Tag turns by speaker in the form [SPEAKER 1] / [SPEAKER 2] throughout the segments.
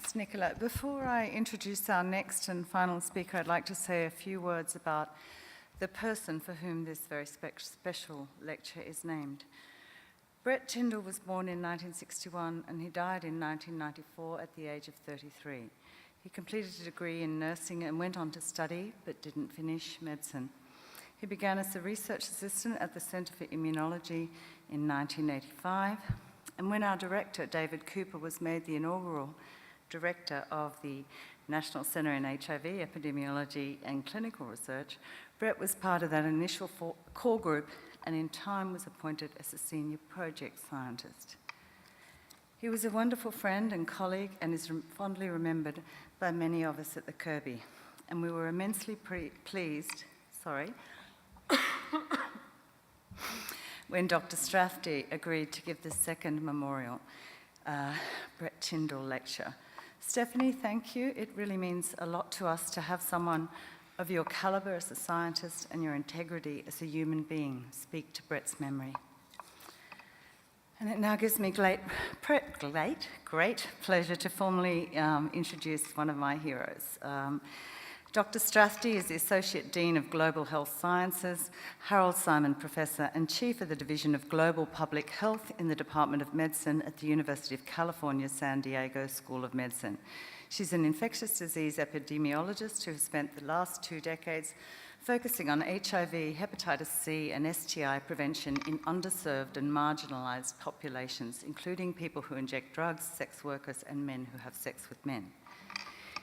[SPEAKER 1] Thanks, Nicola. Before I introduce our next and final speaker, I'd like to say a few words about the person for whom this very special lecture is named. Brett Tyndall was born in 1961 and he died in 1994 at the age of 33. He completed a degree in nursing and went on to study, but didn't finish medicine. He began as a research assistant at the Centre for Immunology in 1985, and when our director, David Cooper, was made the inaugural director of the National Centre in HIV Epidemiology and Clinical Research, Brett was part of that initial core group and in time was appointed as a senior project scientist. He was a wonderful friend and colleague and is fondly remembered by many of us at the Kirby. And we were immensely pleased, when Dr. Strathdee agreed to give the second memorial Brett Tyndall lecture. Steffanie, thank you. It really means a lot to us to have someone of your caliber as a scientist and your integrity as a human being speak to Brett's memory. And it now gives me great pleasure to formally introduce one of my heroes. Dr. Strathdee is the Associate Dean of Global Health Sciences, Harold Simon Professor and Chief of the Division of Global Public Health in the Department of Medicine at the University of California, San Diego School of Medicine. She's an infectious disease epidemiologist who has spent the last 2 decades focusing on HIV, hepatitis C, and STI prevention in underserved and marginalized populations, including people who inject drugs, sex workers, and men who have sex with men.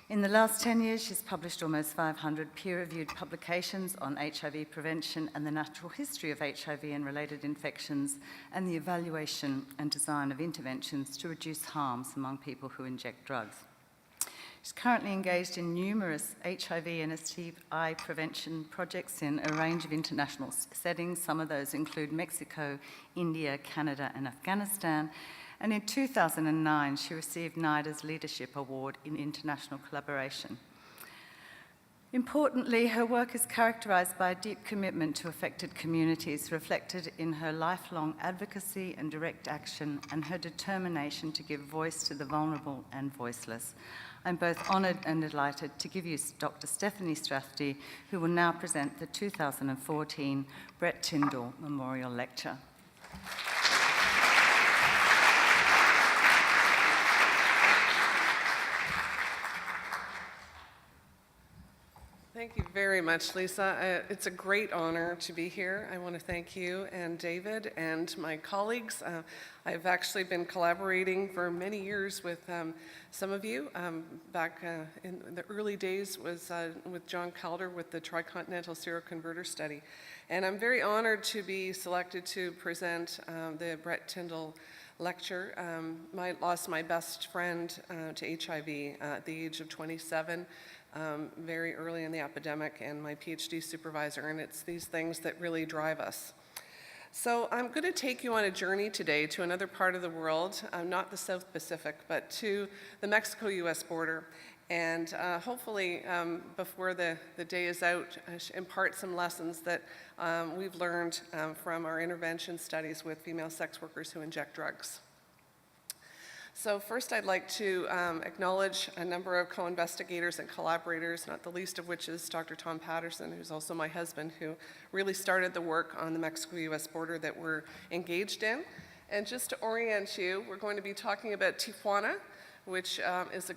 [SPEAKER 1] In the last 10 years, she's published almost 500 peer-reviewed publications on HIV prevention and the natural history of HIV and related infections, and the evaluation and design of interventions to reduce harms among people who inject drugs. She's currently engaged in numerous HIV and STI prevention projects in a range of international settings. Some of those include Mexico, India, Canada, and Afghanistan. And in 2009, she received NIDA's Leadership Award in International Collaboration. Importantly, her work is characterized by a deep commitment to affected communities, reflected in her lifelong advocacy and direct action, and her determination to give voice to the vulnerable and voiceless. I'm both honoured and delighted to give you Dr. Steffanie Strathdee, who will now present the 2014 Brett Tyndall Memorial Lecture.
[SPEAKER 2] Thank you very much, Lisa. It's a great honor to be here. I want to thank you and David and my colleagues. I've actually been collaborating for many years with some of you. Back in the early days was with John Calder with the Tricontinental Seroconverter Study. And I'm very honored to be selected to present the Brett Tyndall lecture. I lost my best friend to HIV at the age of 27. Very early in the epidemic, and my PhD supervisor, and it's these things that really drive us. So I'm going to take you on a journey today to another part of the world, not the South Pacific, but to the Mexico-US border, and hopefully before the day is out, impart some lessons that we've learned from our intervention studies with female sex workers who inject drugs. So first I'd like to acknowledge a number of co-investigators and collaborators, not the least of which is Dr. Tom Patterson, who's also my husband, who really started the work on the Mexico-US border that we're engaged in. And just to orient you, we're going to be talking about Tijuana, which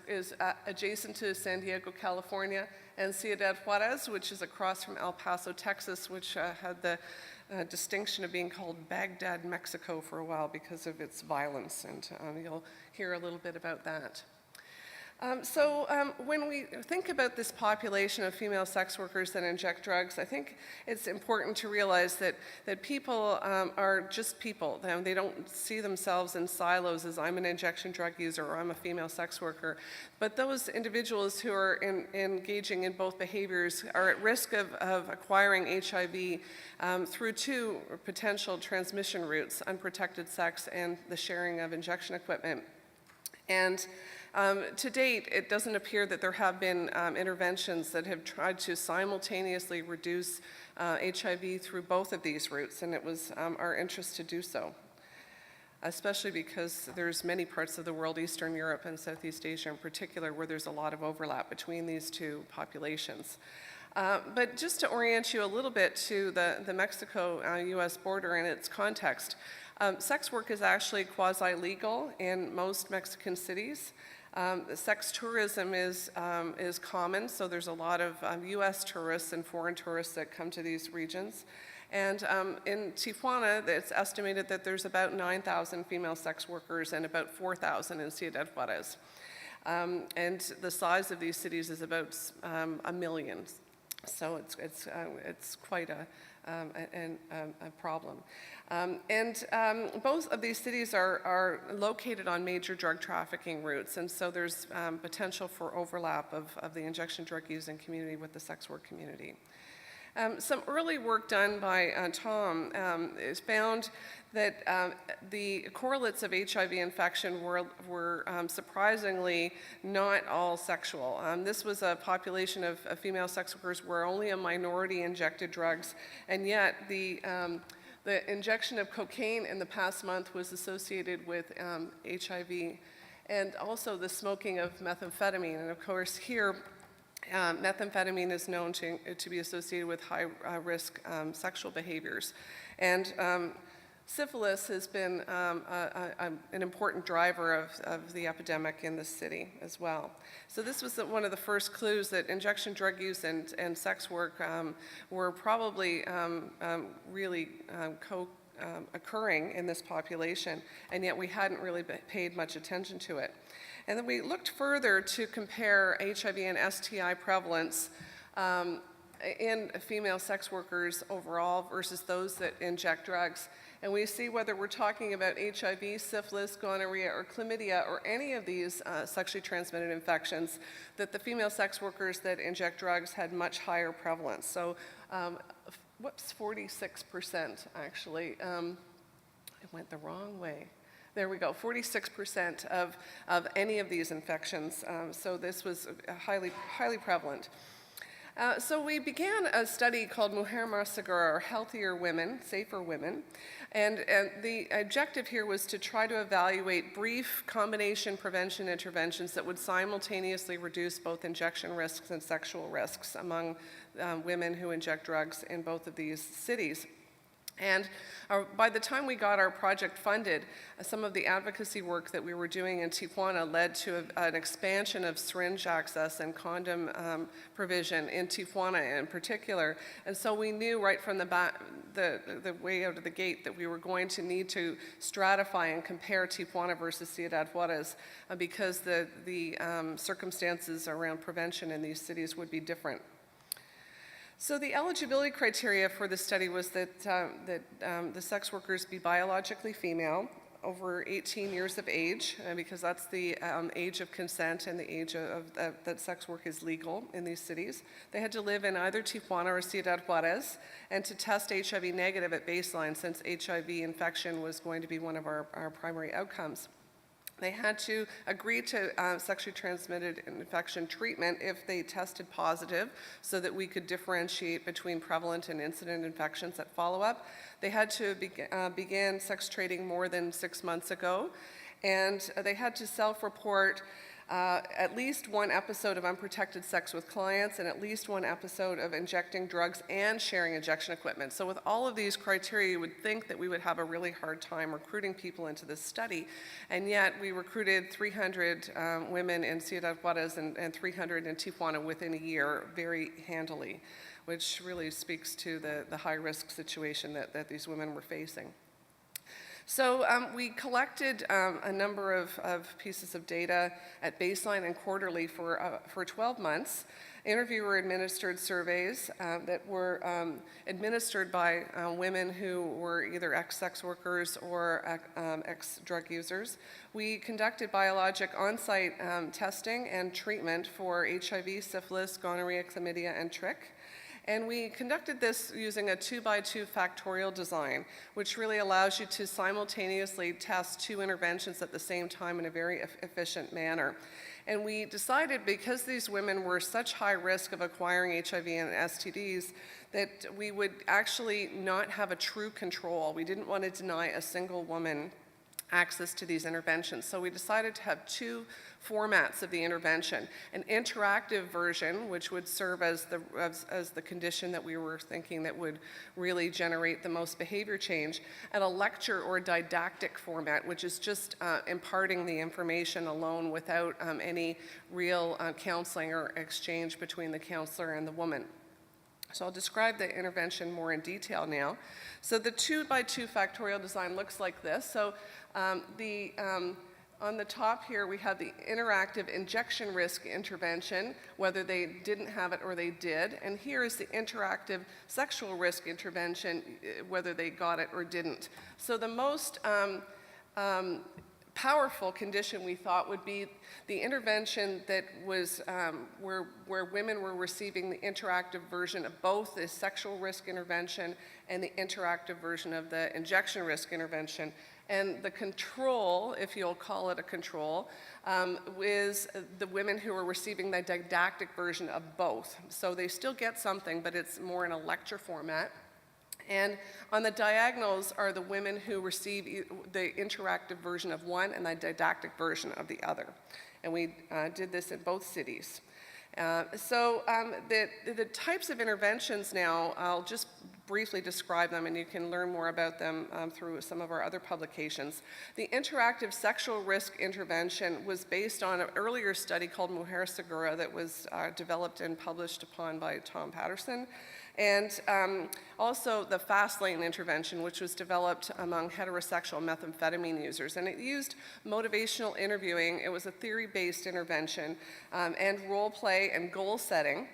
[SPEAKER 2] is adjacent to San Diego, California, and Ciudad Juarez, which is across from El Paso, Texas, which had the distinction of being called Baghdad, Mexico for a while because of its violence, and you'll hear a little bit about that. When we think about this population of female sex workers that inject drugs, I think it's important to realize that people are just people. They don't see themselves in silos as I'm an injection drug user or I'm a female sex worker. But those individuals who are engaging in both behaviors are at risk of acquiring HIV through 2 potential transmission routes: unprotected sex and the sharing of injection equipment. And to date, it doesn't appear that there have been interventions that have tried to simultaneously reduce HIV through both of these routes, and it was our interest to do so. especially because there's many parts of the world, Eastern Europe and Southeast Asia in particular, where there's a lot of overlap between these two populations. But just to orient you a little bit to the Mexico-US border and its context, sex work is actually quasi-legal in most Mexican cities. Sex tourism is common, so there's a lot of US tourists and foreign tourists that come to these regions. And in Tijuana, it's estimated that there's about 9,000 female sex workers and about 4,000 in Ciudad Juarez. And the size of these cities is about 1 million. So it's quite a problem. Both of these cities are located on major drug trafficking routes, and so there's potential for overlap of the injection drug using community with the sex work community. Some early work done by Tom is found that the correlates of HIV infection were surprisingly not all sexual. This was a population of female sex workers where only a minority injected drugs, and yet the injection of cocaine in the past month was associated with HIV, and also the smoking of methamphetamine. And of course here, methamphetamine is known to be associated with high-risk sexual behaviors. And syphilis has been an important driver of the epidemic in the city as well. So this was one of the first clues that injection drug use and sex work were probably really occurring in this population, and yet we hadn't really paid much attention to it. And then we looked further to compare HIV and STI prevalence in female sex workers overall versus those that inject drugs. And we see whether we're talking about HIV, syphilis, gonorrhea, or chlamydia, or any of these sexually transmitted infections, that the female sex workers that inject drugs had much higher prevalence. So, 46% actually. It went the wrong way. There we go, 46% of any of these infections. So this was highly prevalent. So we began a study called Mujer más Segura, or Healthier Women, Safer Women. And the objective here was to try to evaluate brief combination prevention interventions that would simultaneously reduce both injection risks and sexual risks among women who inject drugs in both of these cities. And by the time we got our project funded, some of the advocacy work that we were doing in Tijuana led to an expansion of syringe access and condom provision in Tijuana in particular. And so we knew right from the way out of the gate that we were going to need to stratify and compare Tijuana versus Ciudad Juarez because the circumstances around prevention in these cities would be different. So the eligibility criteria for the study was that the sex workers be biologically female, over 18 years of age, because that's the age of consent and the age that sex work is legal in these cities. They had to live in either Tijuana or Ciudad Juarez, and to test HIV negative at baseline, since HIV infection was going to be one of our primary outcomes. They had to agree to sexually transmitted infection treatment if they tested positive, so that we could differentiate between prevalent and incident infections at follow-up. They had to begin sex trading more than 6 months ago, and they had to self-report at least one episode of unprotected sex with clients and at least one episode of injecting drugs and sharing injection equipment. So with all of these criteria, you would think that we would have a really hard time recruiting people into this study. And yet we recruited 300 women in Ciudad Juarez and 300 in Tijuana within a year very handily, which really speaks to the high-risk situation that these women were facing. So we collected a number of pieces of data at baseline and quarterly for 12 months. Interviewer-administered surveys that were administered by women who were either ex-sex workers or ex-drug users. We conducted biologic on-site testing and treatment for HIV, syphilis, gonorrhea, chlamydia, and trich. And we conducted this using a 2x2 factorial design, which really allows you to simultaneously test 2 interventions at the same time in a very efficient manner. And we decided, because these women were such high risk of acquiring HIV and STDs, that we would actually not have a true control. We didn't want to deny a single woman access to these interventions. So we decided to have two formats of the intervention: an interactive version, which would serve as the condition that we were thinking that would really generate the most behavior change, and a lecture or didactic format, which is just imparting the information alone without any real counseling or exchange between the counselor and the woman. So I'll describe the intervention more in detail now. So the 2x2 factorial design looks like this. So on the top here, we have the interactive injection risk intervention, whether they didn't have it or they did. And here is the interactive sexual risk intervention, whether they got it or didn't. So the most powerful condition we thought would be the intervention that was where women were receiving the interactive version of both the sexual risk intervention and the interactive version of the injection risk intervention. And the control, if you'll call it a control, is the women who are receiving the didactic version of both. So they still get something, but it's more in a lecture format. And on the diagonals are the women who receive the interactive version of one and the didactic version of the other. And we did this in both cities. The types of interventions now, I'll just briefly describe them, and you can learn more about them through some of our other publications. The interactive sexual risk intervention was based on an earlier study called Mujer, Segura that was developed and published upon by Tom Patterson. And also the fast lane intervention, which was developed among heterosexual methamphetamine users. And it used motivational interviewing. It was a theory-based intervention, and role play and goal setting.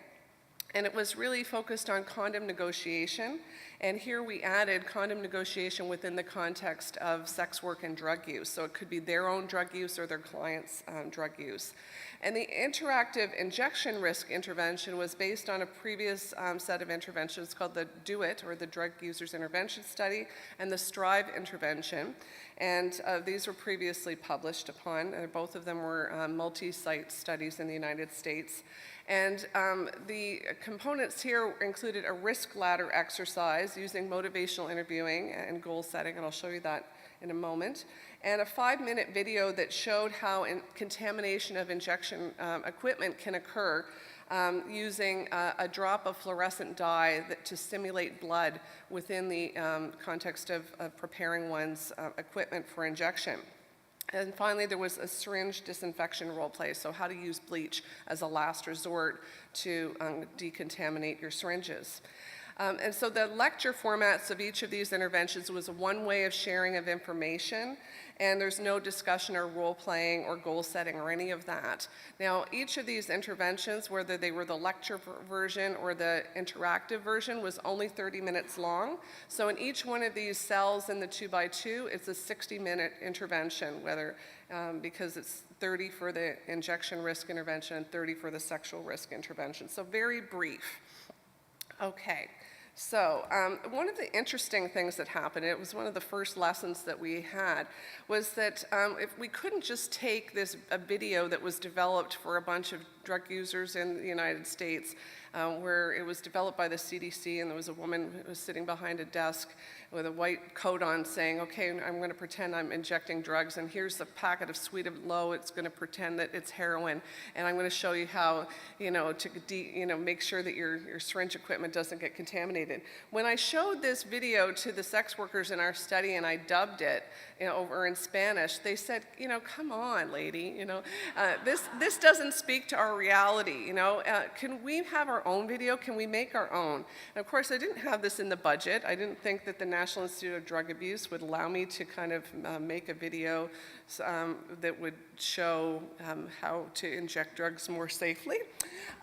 [SPEAKER 2] And it was really focused on condom negotiation. And here we added condom negotiation within the context of sex work and drug use. So it could be their own drug use or their client's drug use. And the interactive injection risk intervention was based on a previous set of interventions called the DO-IT, or the Drug Users Intervention Study, and the STRIVE intervention. And these were previously published upon. Both of them were multi-site studies in the United States. And the components here included a risk ladder exercise using motivational interviewing and goal setting, and I'll show you that in a moment, and a 5-minute video that showed how contamination of injection equipment can occur using a drop of fluorescent dye to simulate blood within the context of preparing one's equipment for injection. And finally, there was a syringe disinfection role play, so how to use bleach as a last resort to decontaminate your syringes. And so the lecture formats of each of these interventions was one way of sharing of information, and there's no discussion or role playing or goal setting or any of that. Now, each of these interventions, whether they were the lecture version or the interactive version, was only 30 minutes long. So in each one of these cells in the 2x2, it's a 60-minute intervention, because it's 30 for the injection risk intervention and 30 for the sexual risk intervention. So very brief. Okay, so one of the interesting things that happened, it was one of the first lessons that we had, was that if we couldn't just take a video that was developed for a bunch of drug users in the United States, where it was developed by the CDC, and there was a woman who was sitting behind a desk with a white coat on saying, okay, I'm going to pretend I'm injecting drugs, and here's the packet of Sweet and Low. It's going to pretend that it's heroin, and I'm going to show you how, to make sure that your syringe equipment doesn't get contaminated. When I showed this video to the sex workers in our study and I dubbed it over in Spanish, they said, come on, lady, this doesn't speak to our reality. Can we have our own video? Can we make our own? And of course, I didn't have this in the budget. I didn't think that the National Institute of Drug Abuse would allow me to kind of make a video that would show how to inject drugs more safely.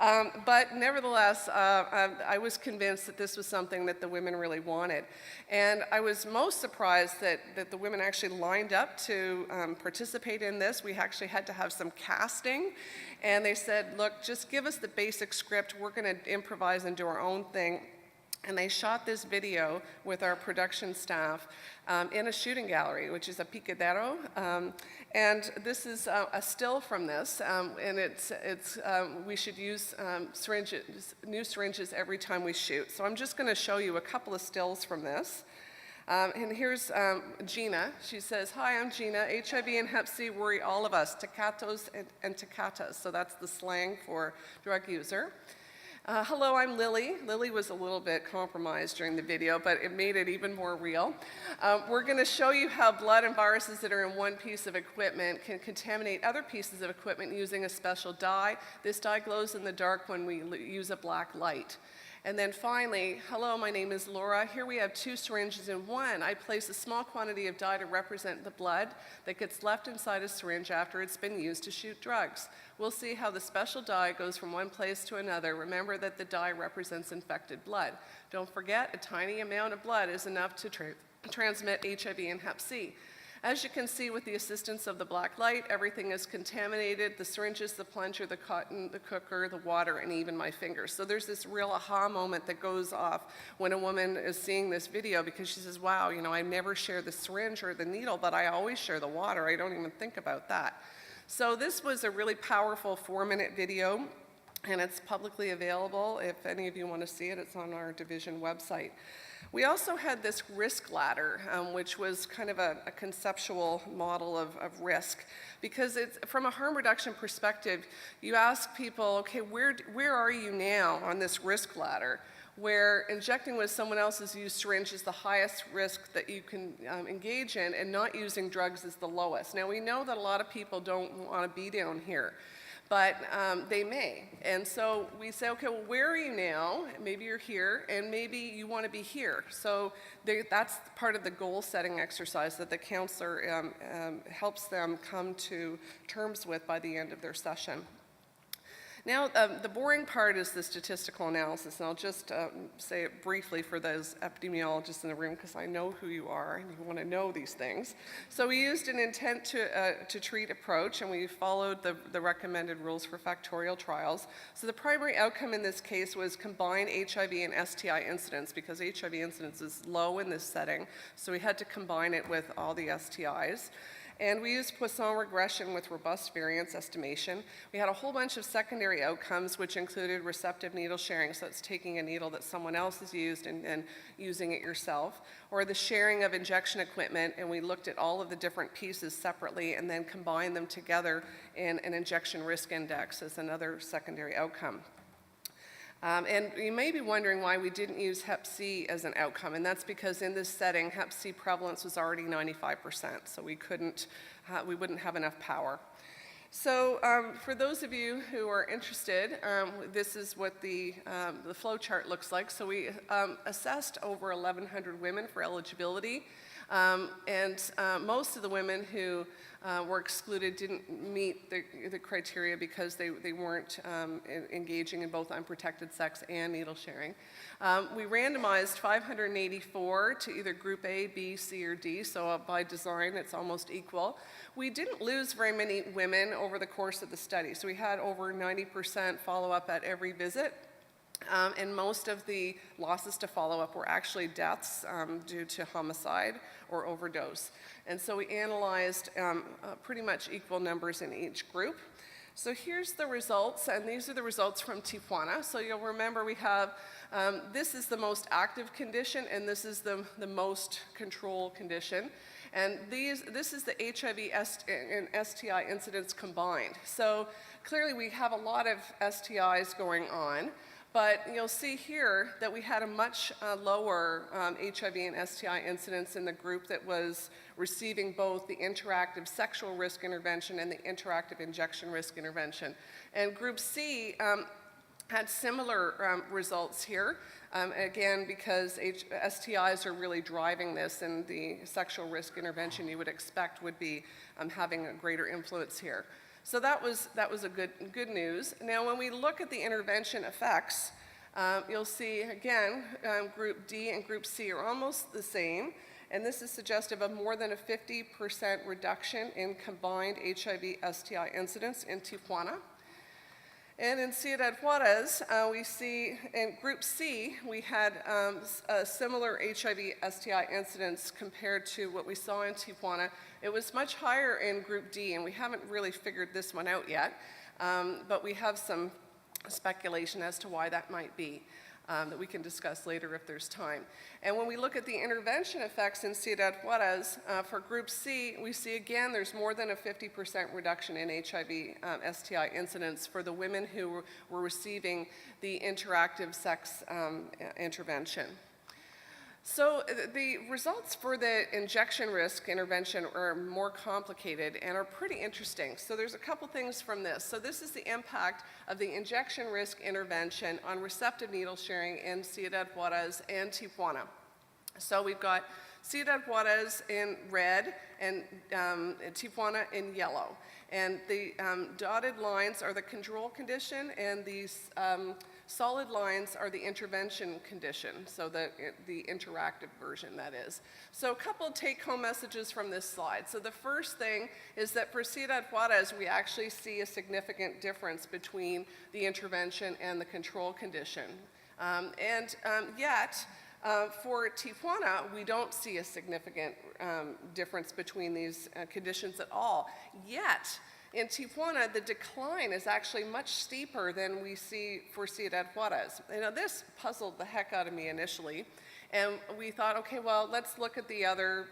[SPEAKER 2] But nevertheless, I was convinced that this was something that the women really wanted. And I was most surprised that the women actually lined up to participate in this. We actually had to have some casting. And they said, look, just give us the basic script. We're going to improvise and do our own thing. And they shot this video with our production staff in a shooting gallery, which is a picadero. And this is a still from this. And we should use new syringes every time we shoot. So I'm just going to show you a couple of stills from this. And here's Gina. She says, "Hi, I'm Gina. HIV and Hep C worry all of us, tecatos and tecatas." So that's the slang for drug user. Hello, I'm Lily. Lily was a little bit compromised during the video, but it made it even more real. We're going to show you how blood and viruses that are in one piece of equipment can contaminate other pieces of equipment using a special dye. This dye glows in the dark when we use a black light. And then finally, hello, my name is Laura. Here we have 2 syringes in one. I place a small quantity of dye to represent the blood that gets left inside a syringe after it's been used to shoot drugs. We'll see how the special dye goes from one place to another. Remember that the dye represents infected blood. Don't forget, a tiny amount of blood is enough to transmit HIV and Hep C. As you can see, with the assistance of the black light, everything is contaminated: the syringes, the plunger, the cotton, the cooker, the water, and even my fingers. So there's this real aha moment that goes off when a woman is seeing this video, because she says, wow, you know, I never share the syringe or the needle, but I always share the water. I don't even think about that. So this was a really powerful 4-minute video, and it's publicly available. If any of you want to see it, it's on our division website. We also had this risk ladder, which was kind of a conceptual model of risk, because it's, from a harm reduction perspective, you ask people, okay, where are you now on this risk ladder, where injecting with someone else's used syringe is the highest risk that you can engage in, and not using drugs is the lowest. Now, we know that a lot of people don't want to be down here, but they may. And so we say, okay, well, where are you now? Maybe you're here, and maybe you want to be here. So that's part of the goal-setting exercise that the counselor helps them come to terms with by the end of their session. Now, the boring part is the statistical analysis, and I'll just say it briefly for those epidemiologists in the room, because I know who you are and you want to know these things. So we used an intent to treat approach, and we followed the recommended rules for factorial trials. So the primary outcome in this case was combine HIV and STI incidence, because HIV incidence is low in this setting, so we had to combine it with all the STIs. And we used Poisson regression with robust variance estimation. We had a whole bunch of secondary outcomes, which included receptive needle sharing, so it's taking a needle that someone else has used and using it yourself, or the sharing of injection equipment, and we looked at all of the different pieces separately and then combined them together in an injection risk index as another secondary outcome. And you may be wondering why we didn't use Hep C as an outcome, and that's because in this setting, Hep C prevalence was already 95%, so we wouldn't have enough power. So for those of you who are interested, this is what the flow chart looks like. So we assessed over 1,100 women for eligibility, and most of the women who were excluded didn't meet the criteria because they weren't engaging in both unprotected sex and needle sharing. We randomized 584 to either group A, B, C, or D, so by design it's almost equal. We didn't lose very many women over the course of the study, so we had over 90% follow-up at every visit. And most of the losses to follow-up were actually deaths due to homicide or overdose. And so we analyzed pretty much equal numbers in each group. So here's the results, and these are the results from Tijuana. So you'll remember we have, this is the most active condition, and this is the most control condition. And this is the HIV and STI incidence combined. So clearly we have a lot of STIs going on. But you'll see here that we had a much lower HIV and STI incidence in the group that was receiving both the interactive sexual risk intervention and the interactive injection risk intervention. And group C had similar results here, again, because STIs are really driving this, and the sexual risk intervention you would expect would be having a greater influence here. So that was a good news. Now, when we look at the intervention effects, you'll see, again, Group D and Group C are almost the same, and this is suggestive of more than a 50% reduction in combined HIV-STI incidence in Tijuana. And in Ciudad Juarez, we see in Group C, we had a similar HIV-STI incidence compared to what we saw in Tijuana. It was much higher in Group D, and we haven't really figured this one out yet, but we have some speculation as to why that might be. that we can discuss later if there's time. And when we look at the intervention effects in Ciudad Juarez, for Group C, we see again there's more than a 50% reduction in HIV STI incidence for the women who were receiving the interactive sex intervention. So the results for the injection risk intervention are more complicated and are pretty interesting. So there's a couple things from this. So this is the impact of the injection risk intervention on receptive needle sharing in Ciudad Juarez and Tijuana. So we've got Ciudad Juarez in red and Tijuana in yellow. And the dotted lines are the control condition, and these solid lines are the intervention condition, so the interactive version, that is. So a couple take-home messages from this slide. So the first thing is that for Ciudad Juarez, we actually see a significant difference between the intervention and the control condition. Yet, for Tijuana, we don't see a significant difference between these conditions at all. Yet, in Tijuana, the decline is actually much steeper than we see for Ciudad Juarez. You know, this puzzled the heck out of me initially, and we thought, okay, well, let's look at the other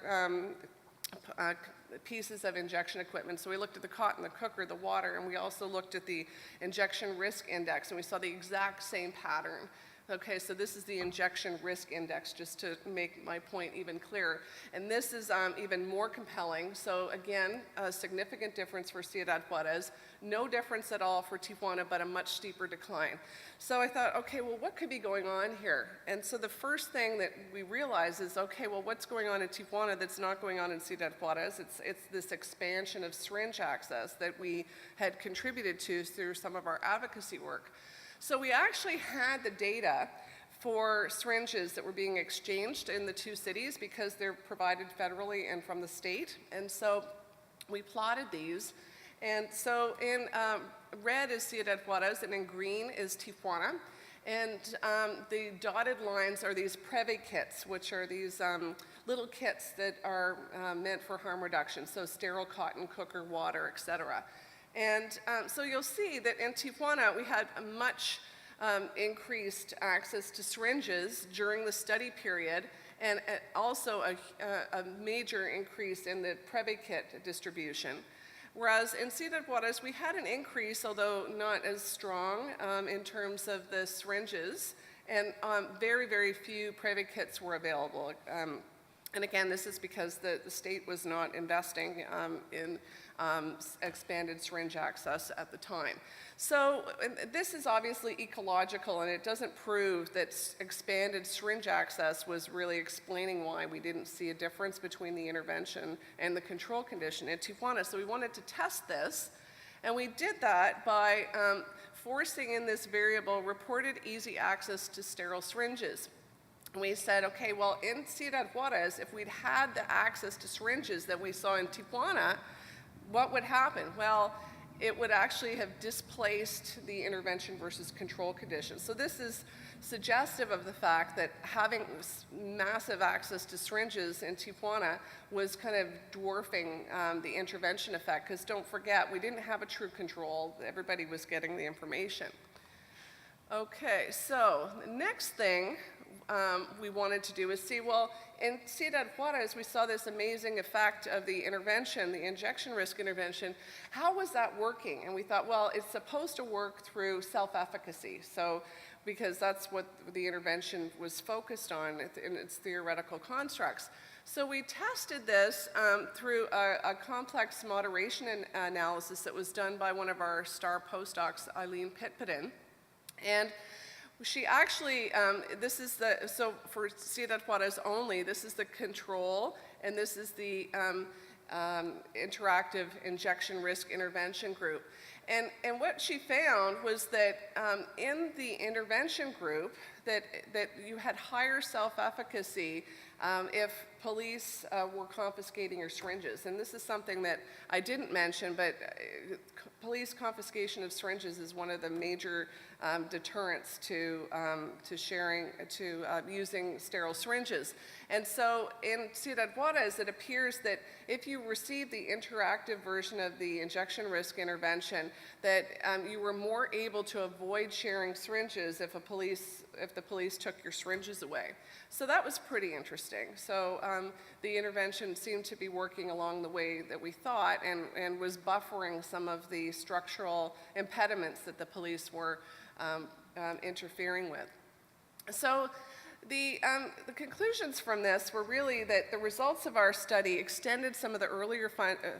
[SPEAKER 2] pieces of injection equipment. So we looked at the cotton, the cooker, the water, and we also looked at the injection risk index, and we saw the exact same pattern. Okay, so this is the injection risk index, just to make my point even clearer. And this is even more compelling. So again, a significant difference for Ciudad Juarez, no difference at all for Tijuana, but a much steeper decline. So I thought, okay, well, what could be going on here? And so the first thing that we realized is, okay, well, what's going on in Tijuana that's not going on in Ciudad Juarez? It's this expansion of syringe access that we had contributed to through some of our advocacy work. So we actually had the data for syringes that were being exchanged in the two cities because they're provided federally and from the state. And so we plotted these. And so in red is Ciudad Juarez, and in green is Tijuana. And the dotted lines are these Preve kits, which are these little kits that are meant for harm reduction, so sterile cotton, cooker, water, et cetera. And so you'll see that in Tijuana, we had a much increased access to syringes during the study period, and also a major increase in the Preve kit distribution. Whereas in Ciudad Juarez, we had an increase, although not as strong in terms of the syringes, and very, very few Preve kits were available. And again, this is because the state was not investing in expanded syringe access at the time. So this is obviously ecological, and it doesn't prove that expanded syringe access was really explaining why we didn't see a difference between the intervention and the control condition in Tijuana. So we wanted to test this, and we did that by forcing in this variable reported easy access to sterile syringes. We said, okay, well, in Ciudad Juarez, if we'd had the access to syringes that we saw in Tijuana, what would happen? Well, it would actually have displaced the intervention versus control conditions. So this is suggestive of the fact that having massive access to syringes in Tijuana was kind of dwarfing the intervention effect, because don't forget, we didn't have a true control. Everybody was getting the information. Okay, so the next thing we wanted to do is see, well, in Ciudad Juarez, we saw this amazing effect of the intervention, the injection risk intervention. How was that working? And we thought, well, it's supposed to work through self-efficacy. So, because that's what the intervention was focused on in its theoretical constructs. So we tested this through a complex moderation analysis that was done by one of our star postdocs, Eileen Pitpidden. And she actually, this is the, so for Ciudad Juarez only, this is the control, and this is the interactive injection risk intervention group. And what she found was that in the intervention group, that you had higher self-efficacy if police were confiscating your syringes. And this is something that I didn't mention, but police confiscation of syringes is one of the major deterrents to using sterile syringes. And so in Ciudad Juarez, it appears that if you receive the interactive version of the injection risk intervention, that you were more able to avoid sharing syringes if the police took your syringes away. So that was pretty interesting. So the intervention seemed to be working along the way that we thought, and was buffering some of the structural impediments that the police were interfering with. So the conclusions from this were really that the results of our study extended some of the earlier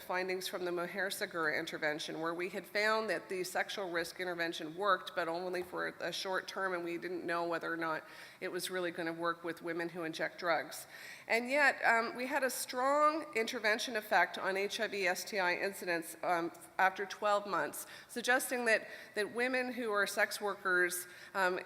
[SPEAKER 2] findings from the Mujer Segura intervention, where we had found that the sexual risk intervention worked, but only for a short term, and we didn't know whether or not it was really going to work with women who inject drugs. And yet, we had a strong intervention effect on HIV/STI incidence after 12 months, suggesting that women who are sex workers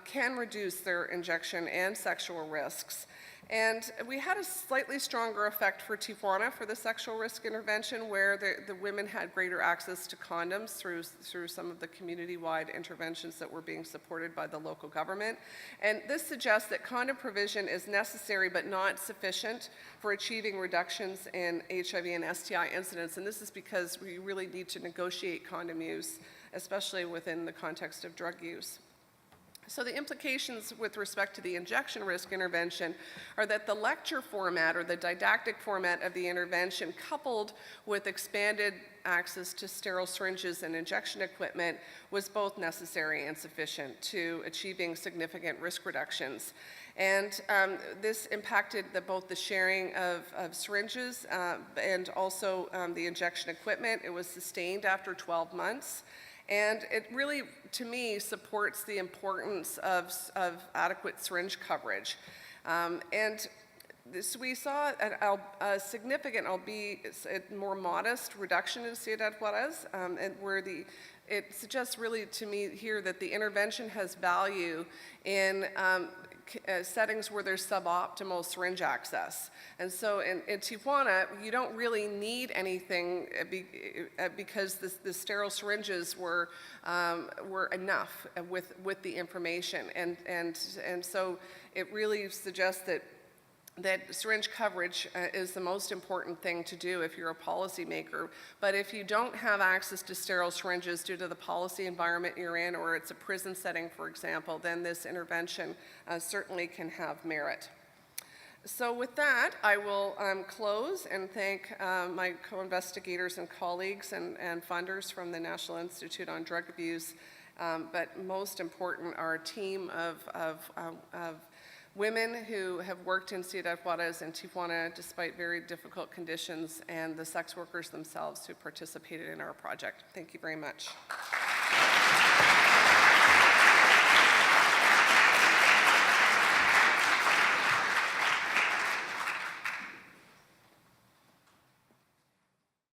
[SPEAKER 2] can reduce their injection and sexual risks. And we had a slightly stronger effect for Tijuana for the sexual risk intervention, where the women had greater access to condoms through some of the community-wide interventions that were being supported by the local government. And this suggests that condom provision is necessary but not sufficient for achieving reductions in HIV and STI incidence. And this is because we really need to negotiate condom use, especially within the context of drug use. So the implications with respect to the injection risk intervention are that the lecture format, or the didactic format of the intervention, coupled with expanded access to sterile syringes and injection equipment, was both necessary and sufficient to achieving significant risk reductions. And this impacted both the sharing of syringes and also the injection equipment. It was sustained after 12 months. And it really, to me, supports the importance of adequate syringe coverage. And this, we saw a significant, albeit more modest, reduction in Ciudad Juarez, and where it suggests really to me here that the intervention has value in settings where there's suboptimal syringe access. And so in Tijuana, you don't really need anything because the sterile syringes were enough with the information. And so it really suggests that syringe coverage is the most important thing to do if you're a policymaker. But if you don't have access to sterile syringes due to the policy environment you're in, or it's a prison setting, for example, then this intervention certainly can have merit. So with that, I will close and thank my co-investigators and colleagues and funders from the National Institute on Drug Abuse, but most important, our team of women who have worked in Ciudad Juarez and Tijuana despite very difficult conditions, and the sex workers themselves who participated in our project. Thank you very much.